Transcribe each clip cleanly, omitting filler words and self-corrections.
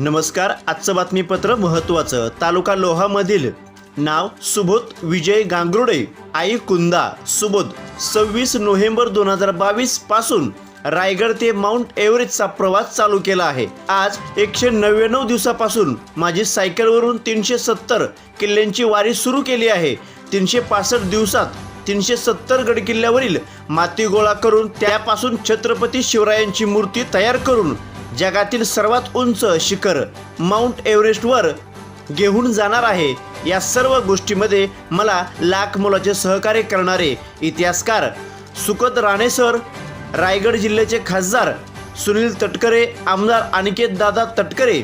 नमस्कार. आजचं बातमीपत्र महत्त्वाचं. तालुका लोहामधील नाव सुबोध विजय गांगुर्डे, आई कुंदा. सुबोध 26 नोव्हेंबर 2022 पासून रायगड ते माउंट एव्हरेस्टचा प्रवास चालू केला आहे. आज 199 दिवसापासून माझी सायकलवरून 370 किल्ल्यांची वारी सुरू केली आहे. 365 दिवसात 370 गडकिल्ल्यावरील माती गोळा करून त्यापासून छत्रपती शिवरायांची मूर्ती तयार करून जगातील सर्वात उंच शिखर माउंट एव्हरेस्टवर घेऊन जाणार आहे. या सर्व गोष्टीमध्ये मला लाख मोलाचे सहकार्य करणारे इतिहासकार सुखद राणे सर, रायगड जिल्ह्याचे खासदार सुनील तटकरे, आमदार अनिकेत दादा तटकरे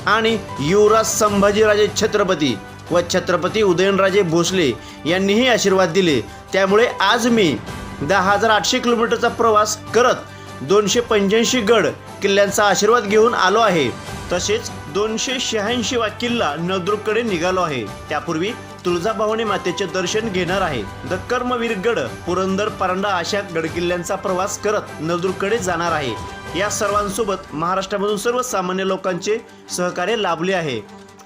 आणि युवराज संभाजीराजे छत्रपती व छत्रपती उदयनराजे भोसले यांनीही आशीर्वाद दिले. त्यामुळे आज मी 10,800 किलोमीटरचा प्रवास करत 285 गड किल्ल्यांचा आशीर्वाद घेऊन आलो आहे. तसेच 286वा किल्ला नळदुर्गकडे निघालो आहे. त्यापूर्वी तुळजाभवानी मातेचे दर्शन घेणार आहे. द कर्मवीर गड, पुरंदर, परांडा अशा गडकिल्ल्यांचा प्रवास करत नळदुर्गकडे जाणार आहे. या सर्वांसोबत महाराष्ट्रामधून सर्वसामान्य लोकांचे सहकार्य लाभले आहे.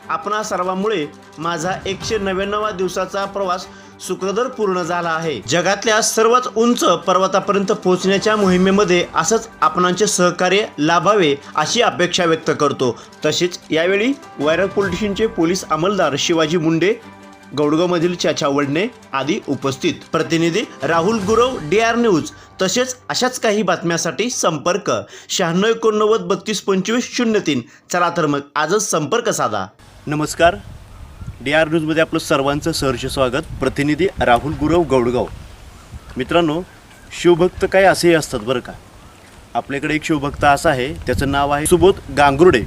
आपणा सर्वांमुळे माझा 199 दिवसाचा प्रवास सुखकर पूर्ण झाला आहे. जगातल्या सर्वात उंच पर्वतापर्यंत पोहोचण्याच्या मोहिमेमध्ये असंच आपणांचे सहकार्य लाभावे अशी अपेक्षा व्यक्त करतो. तसेच यावेळी वायरग पोलिटिशियनचे पोलीस अंमलदार शिवाजी मुंडे, गौडगावमधील चाचा वडणे आदी उपस्थित. प्रतिनिधी राहुल गुरव, DR न्यूज. तसेच अशाच काही बातम्यांसाठी संपर्क 9689322503. चला तर मग आजच संपर्क साधा. नमस्कार. DR न्यूजमध्ये आपलं सर्वांचं सहर्ष स्वागत. प्रतिनिधी राहुल गुरव, गौडगाव. मित्रांनो, शिवभक्त काय असेही असतात बरं का. आपल्याकडे एक शिवभक्त असा आहे, त्याचं नाव आहे सुबोध गांगुर्डे.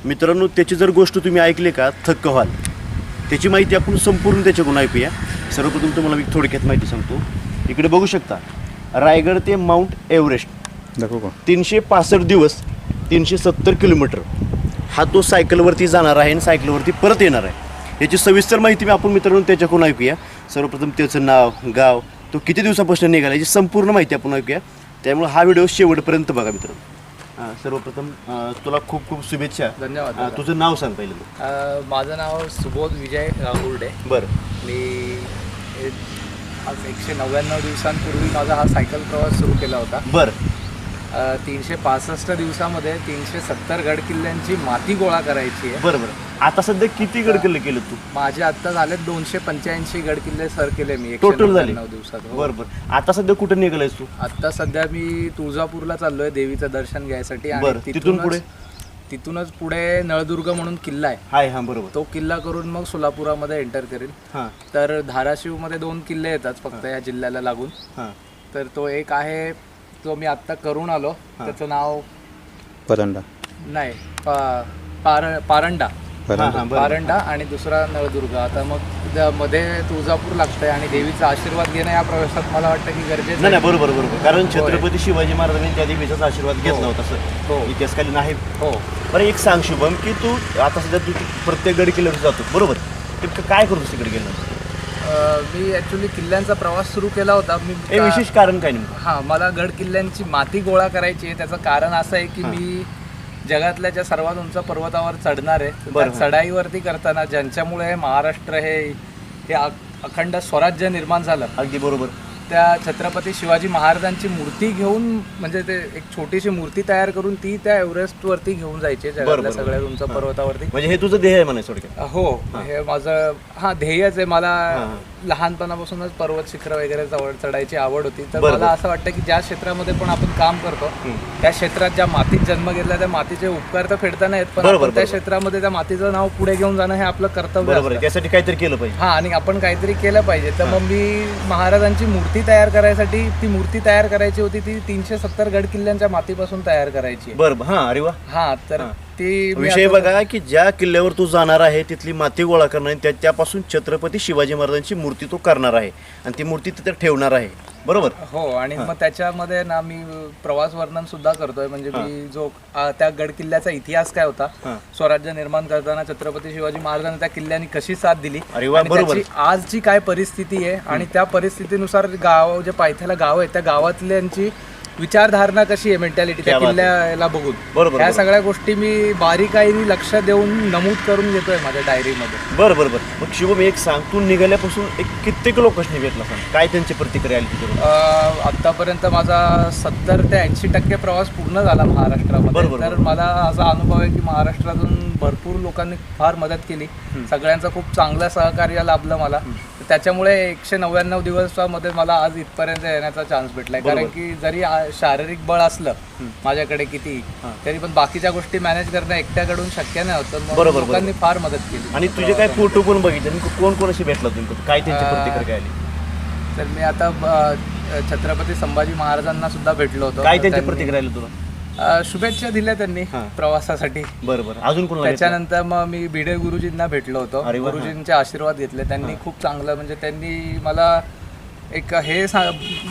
मित्रांनो, त्याची जर गोष्ट तुम्ही ऐकली का थक्क व्हाल. त्याची माहिती आपण संपूर्ण त्याच्याकडून ऐकूया. सर्वप्रथम तुम्हाला मी थोडक्यात माहिती सांगतो. इकडे बघू शकता, रायगड ते माउंट एव्हरेस्ट 365 दिवस 370 किलोमीटर हा तो सायकलवरती जाणार आहे आणि सायकलवरती परत येणार आहे. याची सविस्तर माहिती आपण मित्रांनो त्याच्याकडून ऐकूया. सर्वप्रथम त्याचं नाव, गाव, तो किती दिवसापासून निघाला याची संपूर्ण माहिती आपण ऐकूया. त्यामुळे हा व्हिडिओ शेवटपर्यंत बघा मित्रांनो. सर्वप्रथम तुला खूप खूप शुभेच्छा. धन्यवाद. तुझं नाव सांग पहिलं. माझं नाव सुबोध विजय गांगुर्डे. बरं. मी आज 199 दिवसांपूर्वी माझा हा सायकल प्रवास सुरू केला होता. बरं. 365 दिवसामध्ये 370 गड किल्ल्यांची माती गोळा करायची आहे. बरं. आता सध्या किती गड किल्ले केले तू? माझे आता झाले 285 गड किल्ले सर केले मी टोटल झाले 9 दिवसात. बरं. आता सध्या कुठे निघालायस तू? आता सध्या मी तुळजापूरला चाललोय देवीचं दर्शन घ्यायसाठी. बरं. तिथूनच पुढे नळदुर्ग म्हणून किल्ला आहे. हां बरोबर. तो किल्ला करून मग सोलापुरामध्ये एंटर करेल. तर धाराशिवमध्ये 2 किल्ले येतात फक्त या जिल्ह्याला लागून. तर तो एक आहे तो मी आत्ता करून आलो, त्याचं नाव परांडा नाही पारंडा आणि दुसरा नळदुर्ग. आता मग मध्ये तुळजापूर लागतंय आणि देवीचा आशीर्वाद घेणं या प्रवासात मला वाटतं की गरजेचं नाही. बरोबर. कारण छत्रपती शिवाजी महाराजांनी त्या देवीचाच आशीर्वाद घेतला होता सर. हो. इतिहासकालीन आहे. हो. बरं, एक सांग शुभम, की तू आता सध्या तू प्रत्येक गड किल्ल्यावर जातो बरोबर. काय करतोस तिकडे गेल्यावर? मी ॲक्च्युली किल्ल्यांचा प्रवास सुरू केला होता. हे विशेष कारण काय नेमकं? हां, मला गड किल्ल्यांची माती गोळा करायची आहे. त्याचं कारण असं आहे की मी जगातल्या ज्या सर्वात उंच पर्वतावर चढणार आहे. त्या चढाईवरती करताना ज्यांच्यामुळे महाराष्ट्र हे अखंड स्वराज्य निर्माण झालं. अगदी बरोबर. त्या छत्रपती शिवाजी महाराजांची मूर्ती घेऊन, म्हणजे ते एक छोटीशी मूर्ती तयार करून ती त्या एव्हरेस्टवरती घेऊन जायची, जगातल्या सगळ्यात उंच पर्वतावरती. म्हणजे हे तुझं ध्येय आहे म्हणायचं थोडक्यात? हो, हे माझं ध्येयच आहे. मला लहानपणापासूनच पर्वत शिखर वगैरे चढायची आवड होती. तर मला असं वाटतं की ज्या क्षेत्रामध्ये पण आपण काम करतो त्या क्षेत्रात ज्या मातीत जन्म घेतला त्या मातीचे उपकार तर फेडता नाहीत, पण त्या क्षेत्रामध्ये त्या मातीचं नाव पुढे घेऊन जाणं हे आपलं कर्तव्य आहे. त्यासाठी काहीतरी केलं पाहिजे. आणि आपण काहीतरी केलं पाहिजे. तर मग मी महाराजांची मूर्ती तयार करायसाठी, ती मूर्ती तयार करायची होती, ती 370 गड किल्ल्यांच्या मातीपासून तयार करायची. बरं. अरे वा. तर ती विषय बघा की ज्या किल्ल्यावर तू जाणार आहे तिथली माती गोळा करणार आणि त्यापासून छत्रपती शिवाजी महाराजांची मूर्ती तू करणार आहे आणि ती मूर्ती तिथे ठेवणार आहे बरोबर. हो. आणि मग त्याच्यामध्ये ना मी प्रवास वर्णन सुद्धा करतोय. म्हणजे मी जो त्या गड किल्ल्याचा इतिहास काय होता, स्वराज्य निर्माण करताना छत्रपती शिवाजी महाराजांनी त्या किल्ल्यानी कशी साथ दिली, त्याची आजची काय परिस्थिती आहे आणि त्या परिस्थितीनुसार गाव जे पायथ्याला गाव आहे त्या गावातल्यांची विचारधारणा कशी आहे, मेंटॅलिटी त्या क्या बात आहे. किल्ल्याला बघून बरोबर, ह्या बरोबर. सगळ्या गोष्टी मी बारीकाईने लक्ष देऊन नमूद करून घेतोय माझ्या डायरीमध्ये. बरं बरं बरं. मग शुभम एक सांग, तू निघाल्यापासून एक कित्येक लोकांनी भेटला सांग, काय त्यांची प्रतिक्रिया आली तुझ्याकडून? आतापर्यंत माझा 70 ते 80% प्रवास पूर्ण झाला महाराष्ट्रामध्ये. बरोबर, तर बरोबर. मला असा अनुभव आहे की महाराष्ट्रातून भरपूर लोकांनी फार मदत केली, सगळ्यांचं खूप चांगलं सहकार्य लाभलं मला. त्याच्यामुळे 199 दिवसामध्ये मला आज इथपर्यंत येण्याचा चान्स भेटलाय. कारण की जरी शारीरिक बळ असलं माझ्याकडे किती, तरी पण बाकीच्या गोष्टी मॅनेज करणं एकट्याकडून शक्य नाही होतं. मग बरोबर, लोकांनी फार मदत केली. आणि तुझे काय फोटो पण बघितले, कोण कोणाशी भेटला तुम्ही, काय त्यांची प्रतिक्रिया काय आली? तर मी आता छत्रपती संभाजी महाराजांना सुद्धा भेटलो होतो. काय तर त्यांची त्यांनी, प्रतिक्रिया आली तुला? शुभेच्छा दिल्या त्यांनी प्रवासासाठी. बरं बरं. अजून कोणाला भेटला? त्याच्यानंतर मग मी भिडे गुरुजींना भेटलो होतो. अरे वा, गुरुजींचे आशीर्वाद घेतले त्यांनी. खूप चांगलं, म्हणजे त्यांनी मला एक हे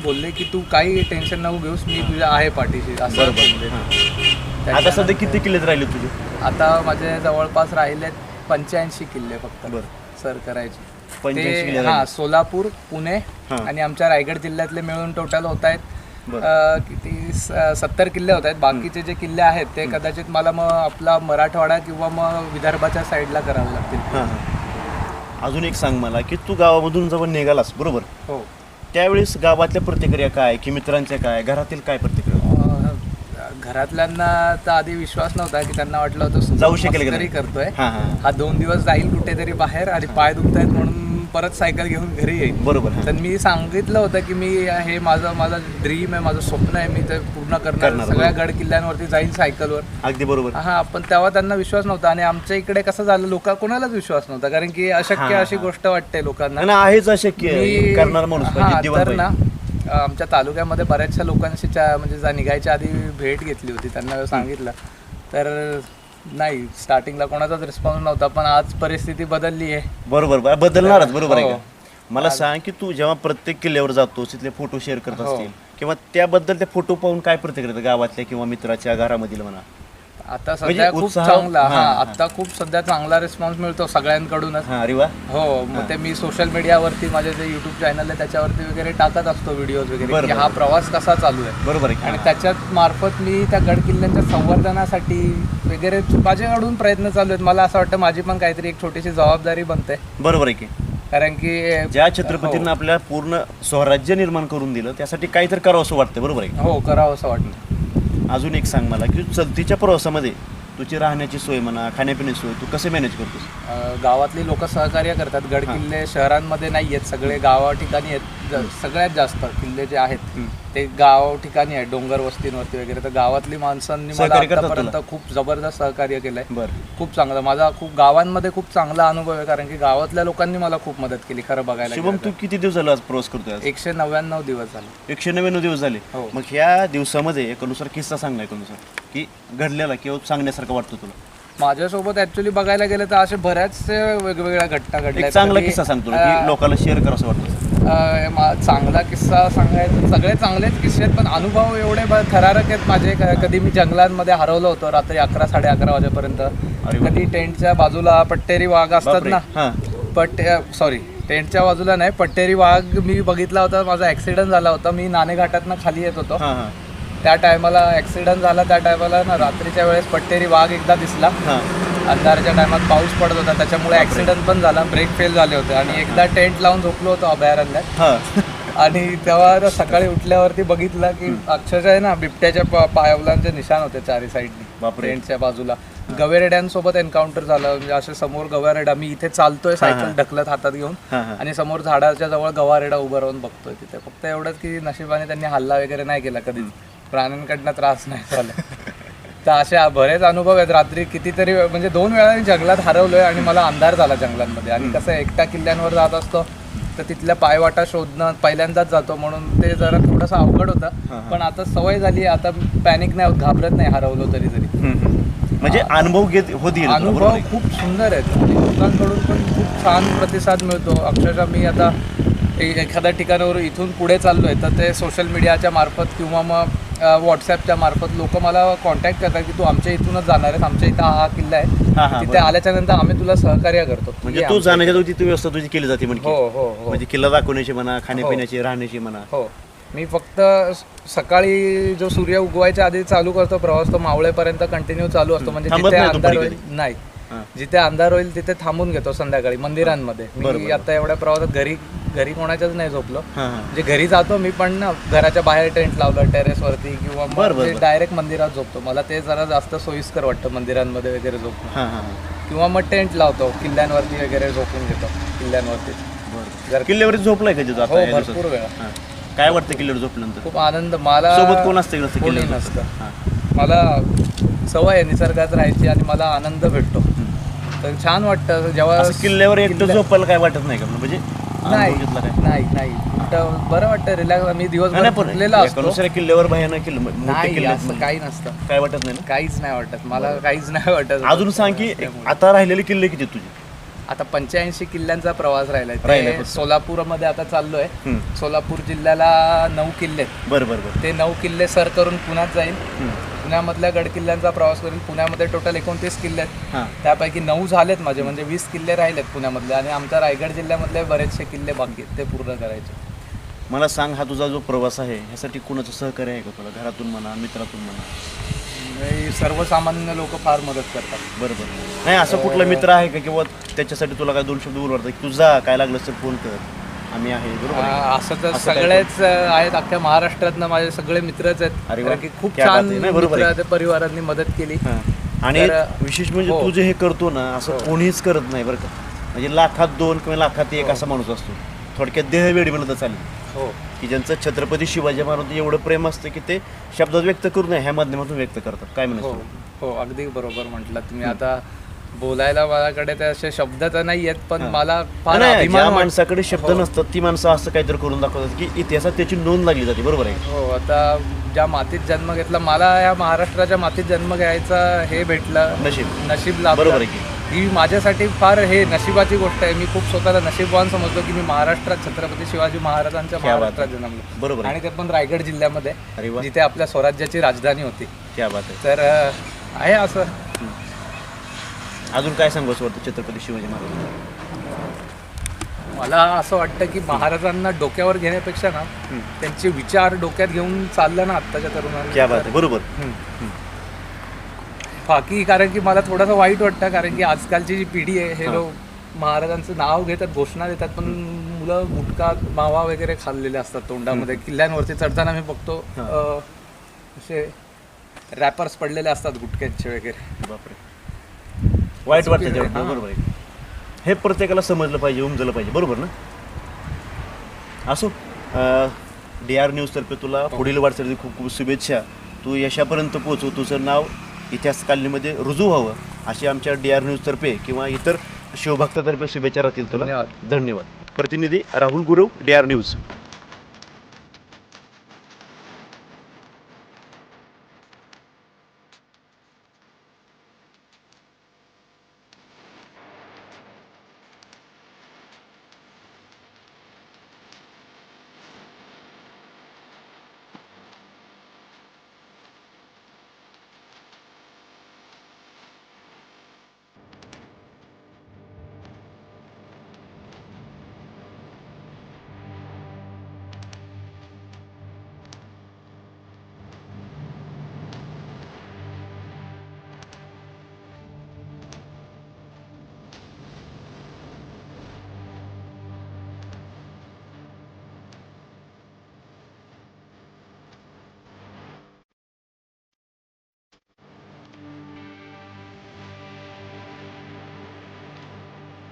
बोलले की तू काही टेन्शन नको घेऊस, मी तुझ्या आहे पाठीशी, असं बोलले. आता सध्या किती किल्ले राहिले तुझे? आता माझे जवळपास राहिलेत 85 किल्ले फक्त बरं. सर करायचे. 85 किल्ले ते राहिले. सोलापूर, पुणे आणि आमच्या रायगड जिल्ह्यातले मिळून टोटल होत आहेत किती 70 किल्ले होत आहेत. बाकीचे जे किल्ले आहेत ते कदाचित मला मग आपला मराठवाडा किंवा मग विदर्भाच्या साईडला करावे लागतील. हां हां. अजून एक सांग मला की तू गावामधून जेव्हा निघालास बरोबर, हो, त्यावेळेस गावातल्या प्रतिक्रिया काय, की मित्रांच्या काय, घरातील काय प्रतिक्रिया? घरातल्यांना तर आधी विश्वास नव्हता की त्यांना वाटलं होतं जाऊ शकेल का तरी नाही? करतोय हां हां. हा 2 दिवस जाईल कुठेतरी बाहेर आणि पाय दुखतायत म्हणून परत सायकल घेऊन घरी येईल. बरोबर. हां. तर मी सांगितलं होतं की मी हे माझं ड्रीम आहे, माझं स्वप्न आहे, मी ते पूर्ण करणार. सगळ्या गड किल्ल्यांवरती जाईल सायकलवर. अगदी बरोबर. हा, पण तेव्हा त्यांना विश्वास नव्हता. आणि आमच्या इकडे कसं झालं, कोणालाच विश्वास नव्हता, कारण की अशक्य अशी गोष्ट वाटते लोकांना. नाही, आहेच अशक्य करणार माणूस पाहिजे, दिवाण तर ना पाहिजे. आमच्या तालुक्यामध्ये बऱ्याचशा लोकांशी म्हणजे निघायच्या आधी भेट घेतली होती, त्यांना सांगितलं तर नाही, स्टार्टिंगला कोणाचाच रिस्पॉन्स नव्हता. पण आज परिस्थिती बदलली आहे. बरोबर, बदलणारच. बरोबर आहे हो. का? मला सांग की तू जेव्हा प्रत्येक किल्ल्यावर जातोस तिथले फोटो शेअर करत असतील किंवा त्याबद्दल ते फोटो पाहून काय प्रतिक्रिया गावातल्या किंवा मित्राच्या घरामधील म्हणा? आता सध्या खूप उत्साह- चांगला हां, आता खूप सध्या चांगला रिस्पॉन्स मिळतो सगळ्यांकडूनच. हां. अरे वा. हो, मग ते मी सोशल मीडियावरती माझे जे युट्यूब चॅनल आहे त्याच्यावरती वगैरे टाकत असतो व्हिडिओज वगैरे, की बरोबर. हा प्रवास कसा चालू आहे. बरोबर आहे. आणि त्याच्यात मार्फत मी त्या गड किल्ल्यांच्या संवर्धनासाठी वगैरे माझ्याकडून प्रयत्न चालू आहेत. मला असं वाटतं माझी पण काहीतरी एक छोटीशी जबाबदारी बनते. बरोबर आहे की कारण की ज्या छत्रपतींना आपल्या पूर्ण स्वराज्य निर्माण करून दिलं त्यासाठी काहीतरी करावं असं वाटतं. बरोबर आहे. हो, करावं असं वाटतं. अजून एक सांग मला की चलतीच्या प्रवासामध्ये तुझी राहण्याची सोय म्हणा, खाण्यापिण्याची सोय तू कसे मॅनेज करतोस? गावातली लोक सहकार्य करतात. गड किल्ले शहरांमध्ये नाही आहेत, सगळे गावा ठिकाणी आहेत. सगळ्यात जास्त किल्ले जे आहेत ते गाव ठिकाणी आहेत, डोंगर वस्तींवरती वगैरे. तर गावातली माणसांनी मला सहकार्य करतात आतापर्यंत खूप जबरदस्त सहकार्य केलंय. बरं. खूप चांगलं, माझा खूप गावांमध्ये खूप चांगला अनुभव आहे, कारण की गावातल्या लोकांनी मला खूप मदत केली खरं बघायला शुभम, गेलं तू किती दिवस झाला आज प्रवास करतोय? आज 199 दिवस झाले. 199 दिवस झाले. हो. मग ह्या दिवसामध्ये एकानुसार किस्सा सांग, एकानुसार की घडलेला किंवा सांगण्यासारखं वाटतं तुला? माझ्यासोबत ऍक्च्युली बघायला गेलं तर असे बऱ्याच वेगवेगळ्या घटना घडल्या. एक चांगला किस्सा सांग तुला की लोकांना शेअर करा असं वाटतं. चांगला किस्सा सांगायचा, सगळे चांगलेच किस्से आहेत, पण अनुभव एवढे थरारक आहेत माझे. कधी मी जंगलांमध्ये हरवलो होतो रात्री 11 साडे 11 वाजेपर्यंत. कधी टेंटच्या बाजूला पट्टेरी वाघ असतात ना, सॉरी टेंटच्या बाजूला नाही, पट्टेरी वाघ मी बघितला होता. माझा ऍक्सिडेंट झाला होता, मी नाणेघाटातनं खाली येत होतो. त्या टायमाला ऍक्सिडेंट झाला, त्या टायमाला ना रात्रीच्या वेळेस पट्टेरी वाघ एकदा दिसला. अंधारच्या टायमात पाऊस पडत होता, त्याच्यामुळे ऍक्सिडेंट पण झाला, ब्रेक फेल झाले होते. आणि एकदा टेंट लावून झोपलो होतो अभयारण्यात. आणि तेव्हा सकाळी उठल्यावरती बघितलं की अक्षरशः ना बिबट्याच्या पायावलांचे निशाण होते चारी साईडनी टेंटच्या बाजूला. गवेरेड्यांसोबत एन्काउंटर झालं, म्हणजे असे समोर गवारेडा, मी इथे चालतोय सायकल ढकलत हातात घेऊन आणि समोर झाडाच्या जवळ गवारेडा उभं राहून बघतोय तिथे. फक्त एवढंच की नशिबाने त्यांनी हल्ला वगैरे नाही केला, कधीच प्राण्यांकडनं त्रास नाही झाला. तर असे बरेच अनुभव आहेत. रात्री कितीतरी म्हणजे 2 वेळा जंगलात हरवलोय आणि मला अंधार झाला जंगलांमध्ये. आणि कसं एकट्या किल्ल्यांवर जात असतो तर तिथल्या पायवाटा शोधणं पहिल्यांदाच जातो, म्हणून ते जरा थोडंसं अवघड होतं. पण आता सवय झाली, आता पॅनिक नाही होत, घाबरत नाही हरवलो तरी. म्हणजे अनुभव अनुभव खूप सुंदर आहेत आणि लोकांकडून पण खूप छान प्रतिसाद मिळतो. अक्षरशः मी आता एखाद्या ठिकाणावर इथून पुढे चाललोय तर ते सोशल मीडियाच्या मार्फत किंवा मग व्हॉट्सॲपच्या मार्फत लोक मला कॉन्टॅक्ट करतात की तू आमच्या इथूनच जाणार आहेस, आमच्या इथं हा किल्ला आहे, तिथे आल्याच्या नंतर आम्ही तुला सहकार्य करतो. म्हणजे तू जाण्याच्या ती व्यवस्था तुझी केली जाते हो हो हो. म्हणजे किल्ला दाखवण्याची म्हणा, खाण्यापिण्याची, राहण्याची म्हणा. हो, मी फक्त सकाळी जो सूर्य उगवायच्या आधी चालू करतो प्रवास, तो मावळेपर्यंत कंटिन्यू चालू असतो. म्हणजे थांबत जिथे नाही तो अंधार कधी होईल नाही, जिथे अंधार होईल तिथे थांबून घेतो संध्याकाळी मंदिरांमध्ये. मी आता एवढ्या प्रवासात घरी कोणाच्याच नाही झोपलो. म्हणजे घरी जातो मी, पण ना घराच्या बाहेर टेंट लावलं टेरेसवरती किंवा डायरेक्ट मंदिरात झोपतो. मला ते जरा जास्त सोयीस्कर वाटतं मंदिरांमध्ये वगैरे झोपणं. किंवा मग टेंट लावतो किल्ल्यांवरती वगैरे, झोपून घेतो किल्ल्यांवरती. किल्ल्यावरती झोपलाय का तिथं हो, आता? भरपूर वेळा. काय वाटतं किल्ल्यावर झोपल्यानंतर? खूप आनंद. मला सोबत कोण असतं कोणी किल्ल्यावर? नसतं. मला सवय आहे निसर्गात राहायची आणि मला आनंद भेटतो. तर छान वाटतं जेव्हा किल्ल्यावर एकटं झोपायला काय वाटत नाही का? म्हणजे नाही बरं वाटतं, रिलॅक्स. मी दिवसभर फुटलेला असतो. दुसऱ्या किल्ल्यावर भयानक नाही, असं काही नसतं. काय वाटत नाही ना? काहीच नाही वाटत मला, काहीच नाही वाटत. अजून सांग की आता राहिलेले किल्ले किती तुझे? आता 85 किल्ल्यांचा प्रवास राहिलाय. सोलापूरमध्ये आता चाललोय. सोलापूर जिल्ह्याला 9 किल्ले आहेत. बरोबर. ते 9 किल्ले सर करून पुण्यात जाईल. पुण्यामधल्या गड किल्ल्यांचा प्रवास करेल. पुण्यामध्ये टोटल 29 किल्ले आहेत. त्यापैकी 9 झालेत माझे, म्हणजे 20 किल्ले राहिलेत पुण्यामधले. आणि आमच्या रायगड जिल्ह्यामधले बरेचसे किल्ले बाकी आहेत, ते पूर्ण करायचे. मला सांग, हा तुझा जो प्रवास आहे ह्यासाठी कोणाचं सहकार्य आहे का तुला? घरातून म्हणा, मित्रातून म्हणा? सर्वसामान्य लोक फार मदत करतात. बरोबर. नाही, असं कुठला मित्र आहे का किंवा त्याच्यासाठी तुला काय 2 शब्द बोलवतात की तुझा काय लागलं तर फोन कर, आम्ही आहे? बरोबर. असं तर सगळेच आहेत, अख्ख्या महाराष्ट्रातनं माझे सगळे मित्रच आहेत. कारण की खूप छान मित्र परिवारांनी मदत केली. आणि विशेष म्हणजे तू जे हे करतो ना, असं कोणीच करत नाही बरं का. म्हणजे लाखात 2 किंवा लाखात 1 असा माणूस असतो. थोडक्यात देहवेडी म्हणलं तर चालेल. हो, की ज्यांचं छत्रपती शिवाजी महाराज एवढं प्रेम असतं की ते शब्दात व्यक्त करू नये, ह्या माध्यमातून व्यक्त करतात. काय म्हणायचं? हो, अगदी बरोबर म्हटलं तुम्ही. आता बोलायला माझ्याकडे ते असे शब्द तर नाही आहेत, पण मला फार ज्या माणसाकडे शब्द नसतात ती माणसं असं काहीतरी करून दाखवतात की इतिहासात त्याची नोंद लागली जाते. बरोबर आहे. हो, आता ज्या मातीत जन्म घेतला, मला या महाराष्ट्राच्या मातीत जन्म घ्यायचा हे भेटलं, नशीब लाभलं. बरोबर आहे की ही माझ्यासाठी फार हे नशिबाची गोष्ट आहे. मी खूप स्वतःला नशिबवान समजतो की मी महाराष्ट्रात छत्रपती शिवाजी महाराजांच्या महाराष्ट्रात जन्मलो. बरोबर. आणि ते पण रायगड जिल्ह्यामध्ये, जिथे आपल्या स्वराज्याची राजधानी होती. क्या बात आहे. तर आहे असं. अजून काय सांगू असं वाटतं छत्रपती शिवाजी महाराज? मला असं वाटतं की महाराजांना डोक्यावर घेण्यापेक्षा ना, त्यांचे विचार डोक्यात घेऊन चाललं ना आत्ताच्या तरुणांना. क्या बात आहे. बरोबर. बाकी कारण की मला थोडंसं वाईट वाटतं, कारण की आजकालची जी पिढी आहे, हे लोक महाराजांचं नाव घेतात, घोषणा देतात, पण मुलं गुटखा मावा वगैरे खाल्लेले असतात तोंडामध्ये. किल्ल्यांवरती चढताना मी बघतो असे रॅपर्स पडलेले असतात गुटख्याचे वगैरे. बापरे, वाईट वाटतं. बरोबर आहे. हे प्रत्येकाला समजलं पाहिजे, उमजलं पाहिजे. बरोबर ना? असो, DR न्यूजतर्फे तुला पुढील वाटचालीसाठी खूप खूप शुभेच्छा. तू यशापर्यंत पोहोचव, तुझं नाव इतिहासकालीमध्ये रुजू व्हावं, अशी आमच्या DR न्यूजतर्फे किंवा इतर शिवभक्तातर्फे शुभेच्छा राहतील तुला. धन्यवाद. धन्यवाद. प्रतिनिधी राहुल गुरव, DR न्यूज.